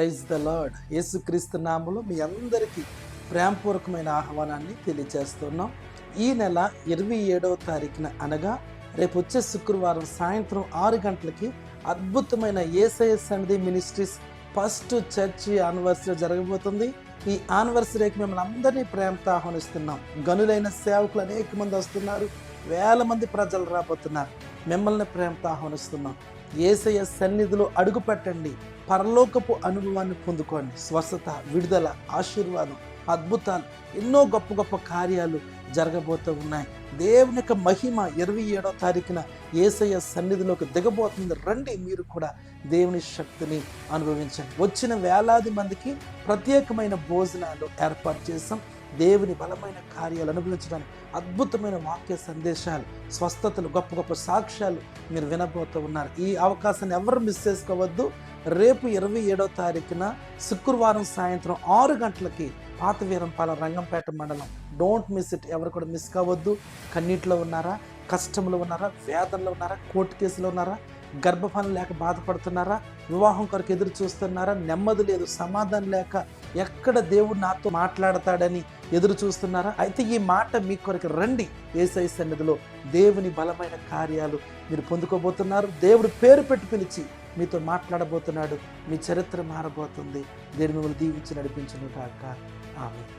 Praise the lord. యేసుక్రీస్తు నామములో మీ అందరికీ ప్రేమపూర్వకమైన ఆహ్వానాన్ని తెలియజేస్తున్నాం. ఈ నెల 27వ తారీఖున అనగా రేపు వచ్చే శుక్రవారం సాయంత్రం 6 గంటలకి అద్భుతమైన యేసయ్య సన్నిధి మినిస్ట్రీస్ ఫస్ట్ చర్చి యానివర్సరీ జరగబోతుంది. ఈ యానివర్సరీకి మిమ్మల్ని అందరినీ ప్రేమతో ఆహ్వానిస్తున్నాం. గనులైన సేవకులు అనేక మంది వస్తున్నారు, వేల మంది ప్రజలు రాబోతున్నారు. మిమ్మల్ని ప్రేమతో ఆహ్వానిస్తున్నాం. యేసయ్య సన్నిధిలో అడుగు పెట్టండి, పరలోకపు అనుభవాన్ని పొందుకోండి. స్వస్థత, విడుదల, ఆశీర్వాదం, అద్భుతాలు, ఎన్నో గొప్ప గొప్ప కార్యాలు జరగబోతూ ఉన్నాయి. దేవుని యొక్క మహిమ 27వ తారీఖున యేసయ్య సన్నిధిలోకి దిగబోతుంది. రండి, మీరు కూడా దేవుని శక్తిని అనుభవించండి. వచ్చిన వేలాది మందికి ప్రత్యేకమైన భోజనాలు ఏర్పాటు చేసాం. దేవుని బలమైన కార్యాలు అనుభవించడానికి అద్భుతమైన వాక్య సందేశాలు, స్వస్థతలు, గొప్ప గొప్ప సాక్ష్యాలు మీరు వినబోతూ ఉన్నారు. ఈ అవకాశాన్ని ఎవరు మిస్ చేసుకోవద్దు. రేపు 27వ తారీఖున శుక్రవారం సాయంత్రం 6 గంటలకి పాత వీరంపాలెం రంగంపేట మండలం. Don't miss it. ఎవరు కూడా మిస్ కావద్దు. కన్నీటిలో ఉన్నారా, కష్టంలో ఉన్నారా, వేదనలో ఉన్నారా, కోర్టు కేసులో ఉన్నారా, గర్భఫలం లేక బాధపడుతున్నారా, వివాహం కొరకు ఎదురు చూస్తున్నారా, నెమ్మది లేదు, సమాధానం లేక ఎక్కడ దేవుడు నాతో మాట్లాడతాడని ఎదురు చూస్తున్నారా? అయితే ఈ మాట మీ కొరకు రండి. యేసయ్య సన్నిధిలో దేవుని బలమైన కార్యాలు మీరు పొందుకోబోతున్నారు. దేవుడు పేరు పెట్టి పిలిచి మీతో మాట్లాడబోతున్నాడు. మీ చరిత్ర మారబోతుంది. దేవుని మిమ్మల్ని దీవించి నడిపించును గాక. ఆమేన్.